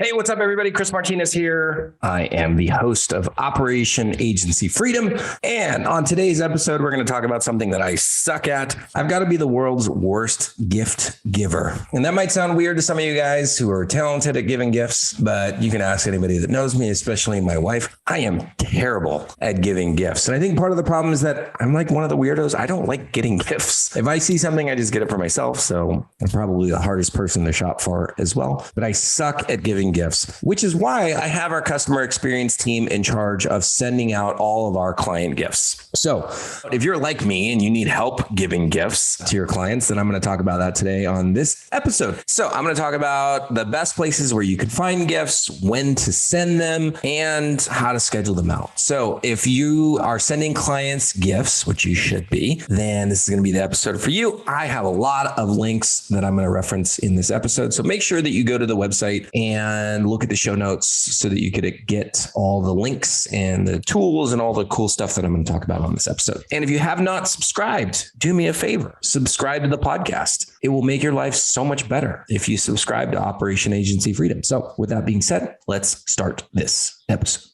Hey, what's up, everybody? Chris Martinez here. I am the host of Operation Agency Freedom. And on today's episode, we're going to talk about something that I suck at. I've got to be the world's worst gift giver. And that might sound weird to some of you guys who are talented at giving gifts, but you can ask anybody that knows me, especially my wife. I am terrible at giving gifts. And I think part of the problem is that I'm like one of the weirdos. I don't like getting gifts. If I see something, I just get it for myself. So I'm probably the hardest person to shop for as well. But I suck at giving gifts, which is why I have our customer experience team in charge of sending out all of our client gifts. So if you're like me and you need help giving gifts to your clients, then I'm going to talk about that today on this episode. So I'm going to talk about the best places where you can find gifts, when to send them, and how to schedule them out. So if you are sending clients gifts, which you should be, then this is going to be the episode for you. I have a lot of links that I'm going to reference in this episode. So make sure that you go to the website and look at the show notes so that you could get all the links and the tools and all the cool stuff that I'm going to talk about on this episode. And if you have not subscribed, do me a favor, subscribe to the podcast. It will make your life so much better if you subscribe to Operation Agency Freedom. So with that being said, let's start this episode.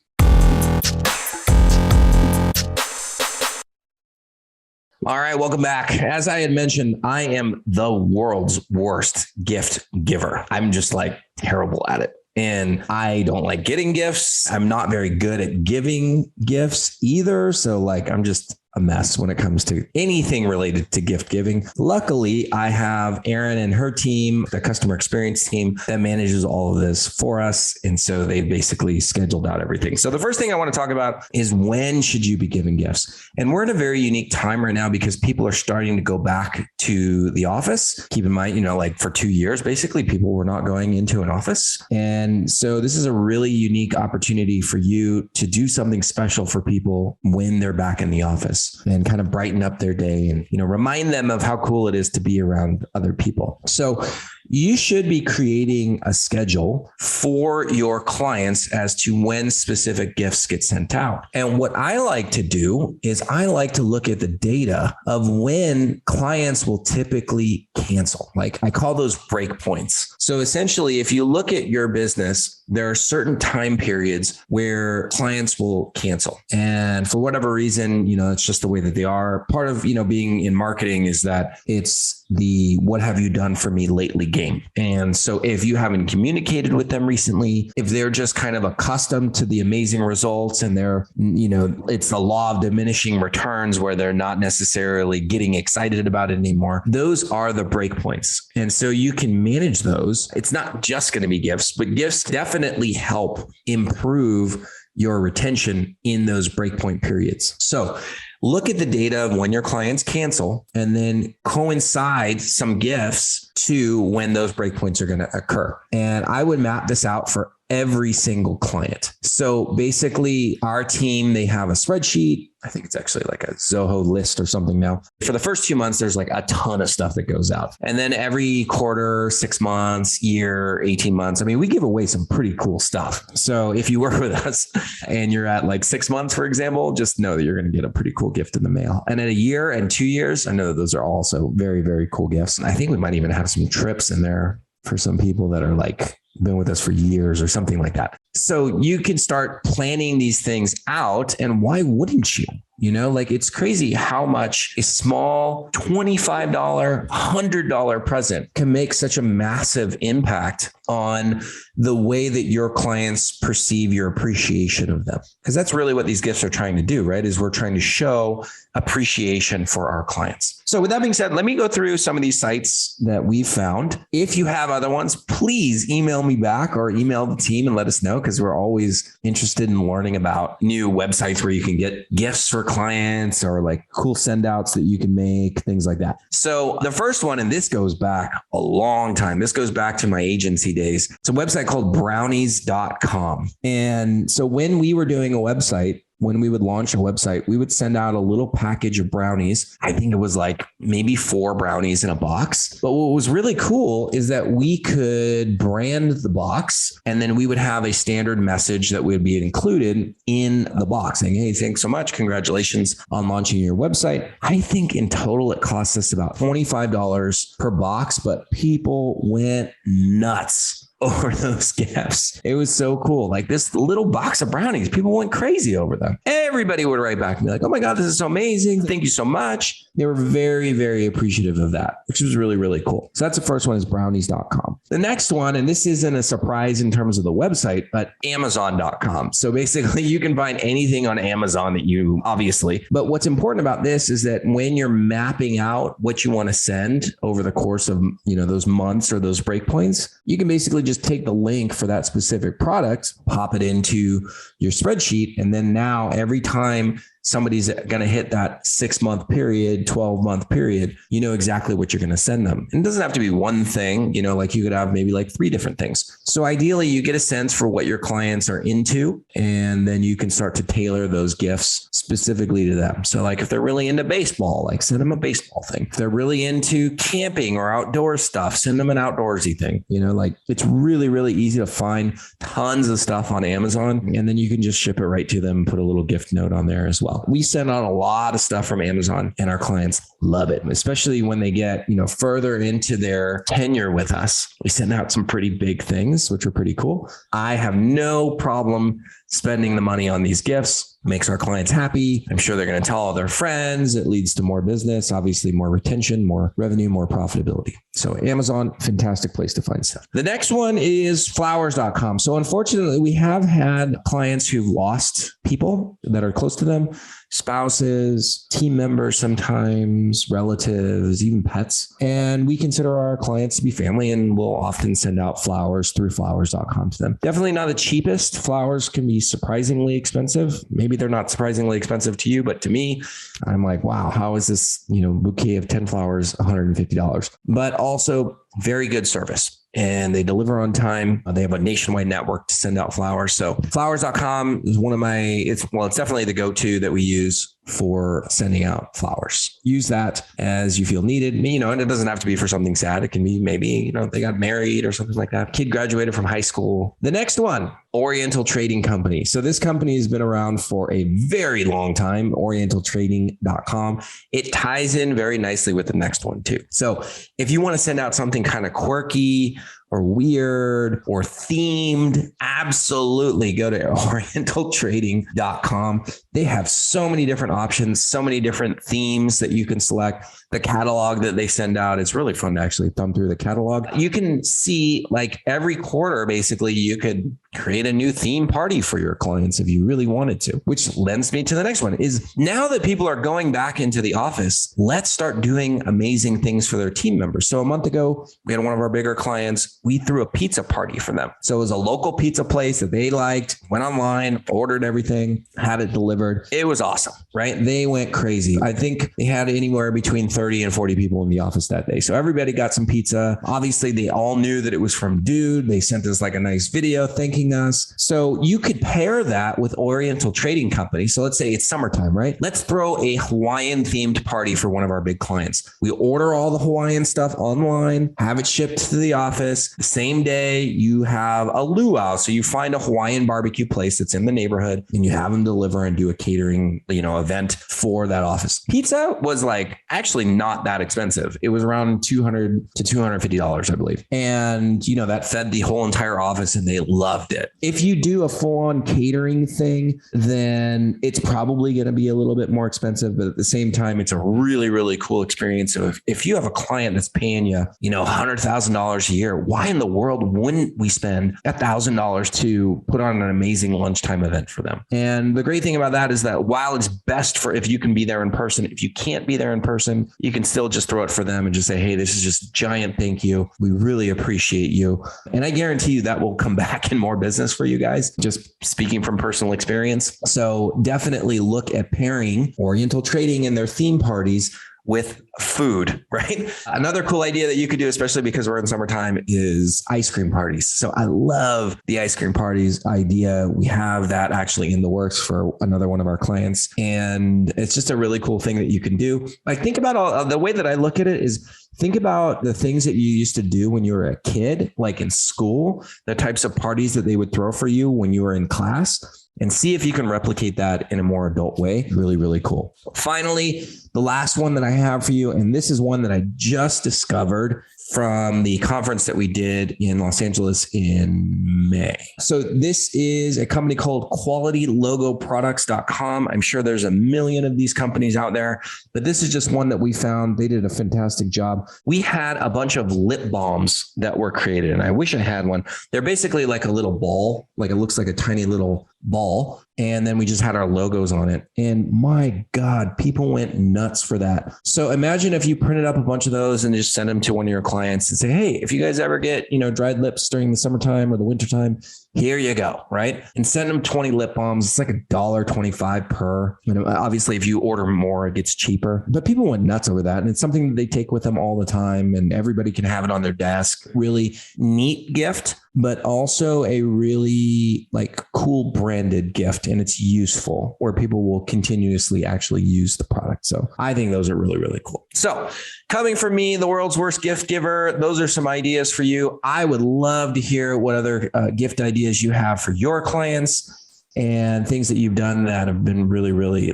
All right, welcome back. As I had mentioned, I am the world's worst gift giver. I'm just like terrible at it. And I don't like getting gifts. I'm not very good at giving gifts either. So like, I'm just a mess when it comes to anything related to gift giving. Luckily, I have Erin and her team, the customer experience team that manages all of this for us. And so they basically scheduled out everything. So the first thing I want to talk about is when should you be giving gifts? And we're in a very unique time right now because people are starting to go back to the office. Keep in mind, like for 2 years, basically people were not going into an office. And so this is a really unique opportunity for you to do something special for people when they're back in the office and kind of brighten up their day and, remind them of how cool it is to be around other people. So you should be creating a schedule for your clients as to when specific gifts get sent out. And what I like to do is I like to look at the data of when clients will typically cancel. Like I call those break points. So essentially, if you look at your business, there are certain time periods where clients will cancel. And for whatever reason, it's just the way that they are. Part of, being in marketing is that it's the what have you done for me lately game. And so if you haven't communicated with them recently, if they're just kind of accustomed to the amazing results and they're, it's the law of diminishing returns where they're not necessarily getting excited about it anymore, those are the break points. And so you can manage those. It's not just going to be gifts, but gifts definitely help improve your retention in those breakpoint periods. So look at the data of when your clients cancel and then coincide some gifts to when those breakpoints are going to occur. And I would map this out for every single client. So basically our team, they have a spreadsheet. I think it's actually like a Zoho list or something now. For the first 2 months, there's like a ton of stuff that goes out. And then every quarter, 6 months, year, 18 months, we give away some pretty cool stuff. So if you work with us and you're at like 6 months, for example, just know that you're going to get a pretty cool gift in the mail. And at a year and 2 years, I know that those are also very, very cool gifts. And I think we might even have some trips in there for some people that are like been with us for years or something like that. So you can start planning these things out. And why wouldn't you? It's crazy how much a small $25, $100 present can make such a massive impact on the way that your clients perceive your appreciation of them. Because that's really what these gifts are trying to do, right? Is we're trying to show appreciation for our clients. So with that being said, let me go through some of these sites that we've found. If you have other ones, please email me back or email the team and let us know, because we're always interested in learning about new websites where you can get gifts for clients or like cool send outs that you can make, things like that. So the first one, and this goes back a long time. This goes back to my agency days. It's a website called brownies.com. And so when we were doing a website, when we would launch a website, we would send out a little package of brownies. I think it was like maybe 4 brownies in a box. But what was really cool is that we could brand the box, and then we would have a standard message that would be included in the box saying, hey, thanks so much. Congratulations on launching your website. I think in total, it cost us about $25 per box, but people went nuts over those gifts. It was so cool. Like this little box of brownies, people went crazy over them. Everybody would write back and be like, oh my God, this is so amazing. Thank you so much. They were very, very appreciative of that, which was really, really cool. So that's the first one, is brownies.com. The next one, and this isn't a surprise in terms of the website, but amazon.com. So basically you can find anything on Amazon that you obviously, but what's important about this is that when you're mapping out what you want to send over the course of, those months or those breakpoints, you can basically just take the link for that specific product, pop it into your spreadsheet. And then now every time somebody's going to hit that 6-month period, 12-month period, you know exactly what you're going to send them. And it doesn't have to be one thing, like you could have maybe like 3 different things. So ideally you get a sense for what your clients are into, and then you can start to tailor those gifts specifically to them. So like if they're really into baseball, like send them a baseball thing. If they're really into camping or outdoor stuff, send them an outdoorsy thing. Like it's really, really easy to find tons of stuff on Amazon, and then you can just ship it right to them, put a little gift note on there as well. We send out a lot of stuff from Amazon and our clients love it, especially when they get, further into their tenure with us. We send out some pretty big things, which are pretty cool. I have no problem spending the money on these gifts. Makes our clients happy. I'm sure they're going to tell all their friends. It leads to more business, obviously more retention, more revenue, more profitability. So Amazon, fantastic place to find stuff. The next one is flowers.com. So unfortunately, we have had clients who've lost people that are close to them, spouses, team members, sometimes relatives, even pets. And we consider our clients to be family, and we'll often send out flowers through flowers.com to them. Definitely not the cheapest. Flowers can be surprisingly expensive. Maybe they're not surprisingly expensive to you, but to me, I'm like, wow, how is this, bouquet of 10 flowers, $150? But also very good service. And they deliver on time. They have a nationwide network to send out flowers. So flowers.com is one of it's definitely the go-to that we use for sending out flowers. Use that as you feel needed. And it doesn't have to be for something sad. It can be maybe, they got married or something like that. Kid graduated from high school. The next one, Oriental Trading Company. So this company has been around for a very long time, orientaltrading.com. It ties in very nicely with the next one too. So if you want to send out something kind of quirky or weird or themed, absolutely go to orientaltrading.com. They have so many different options, so many different themes that you can select. The catalog that they send out, it's really fun to actually thumb through the catalog. You can see like every quarter, basically, you could create a new theme party for your clients if you really wanted to, which lends me to the next one is now that people are going back into the office, let's start doing amazing things for their team members. So a month ago, we had one of our bigger clients. We threw a pizza party for them. So it was a local pizza place that they liked, went online, ordered everything, had it delivered. It was awesome, right? They went crazy. I think they had anywhere between 30 and 40 people in the office that day. So everybody got some pizza. Obviously, they all knew that it was from Dude. They sent us like a nice video thanking us. So you could pair that with Oriental Trading Company. So let's say it's summertime, right? Let's throw a Hawaiian themed party for one of our big clients. We order all the Hawaiian stuff online, have it shipped to the office. The same day you have a luau. So you find a Hawaiian barbecue place that's in the neighborhood and you have them deliver and do a catering, event for that office. Pizza was like actually not that expensive. It was around $200 to $250, I believe. And, that fed the whole entire office and they loved it. If you do a full-on catering thing, then it's probably going to be a little bit more expensive, but at the same time, it's a really, really cool experience. So if you have a client that's paying you, $100,000 a year, why in the world wouldn't we spend $1,000 to put on an amazing lunchtime event for them? And the great thing about that is that while it's best for if you can be there in person, if you can't be there in person, you can still just throw it for them and just say, hey, this is just a giant thank you. We really appreciate you. And I guarantee you that will come back in more business for you guys, just speaking from personal experience. So definitely look at pairing Oriental Trading and their theme parties with food, right? Another cool idea that you could do, especially because we're in summertime, is ice cream parties. So I love the ice cream parties idea. We have that actually in the works for another one of our clients. And it's just a really cool thing that you can do. Like think about the way that I look at it is think about the things that you used to do when you were a kid, like in school, the types of parties that they would throw for you when you were in class, and see if you can replicate that in a more adult way. Really, really cool. Finally, the last one that I have for you, and this is one that I just discovered from the conference that we did in Los Angeles in May. So this is a company called QualityLogoProducts.com. I'm sure there's a million of these companies out there, but this is just one that we found. They did a fantastic job. We had a bunch of lip balms that were created, and I wish I had one. They're basically like a little ball, like it looks like a tiny little ball. And then we just had our logos on it. And my God, people went nuts for that. So imagine if you printed up a bunch of those and just sent them to one of your clients and say, hey, if you guys ever get, dried lips during the summertime or the wintertime, here you go, right? And send them 20 lip balms. It's like $1.25 per. Obviously, if you order more, it gets cheaper. But people went nuts over that. And it's something that they take with them all the time. And everybody can have it on their desk. Really neat gift, but also a really cool branded gift. And it's useful where people will continuously actually use the product. So I think those are really, really cool. So coming from me, the world's worst gift giver, those are some ideas for you. I would love to hear what other gift ideas you have for your clients and things that you've done that have been really, really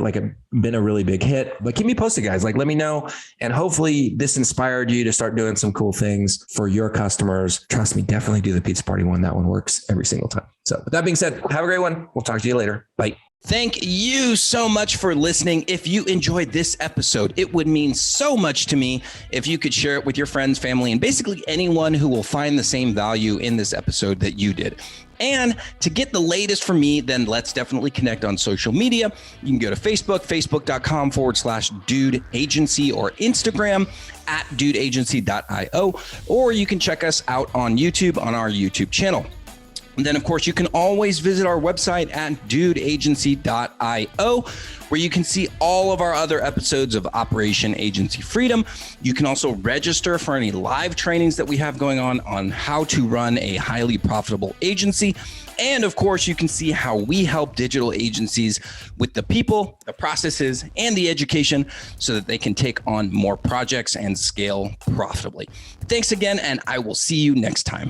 been a really big hit. But keep me posted, guys. Let me know. And hopefully this inspired you to start doing some cool things for your customers. Trust me, definitely do the pizza party one. That one works every single time. So with that being said, have a great one. We'll talk to you later. Bye. Thank you so much for listening. If you enjoyed this episode, it would mean so much to me if you could share it with your friends, family, and basically anyone who will find the same value in this episode that you did. And to get the latest from me, then let's definitely connect on social media. You can go to Facebook, facebook.com/Dude Agency, or Instagram @dudeagency.io, or you can check us out on YouTube on our YouTube channel. And then, of course, you can always visit our website at dudeagency.io, where you can see all of our other episodes of Operation Agency Freedom. You can also register for any live trainings that we have going on how to run a highly profitable agency. And of course, you can see how we help digital agencies with the people, the processes, and the education so that they can take on more projects and scale profitably. Thanks again, and I will see you next time.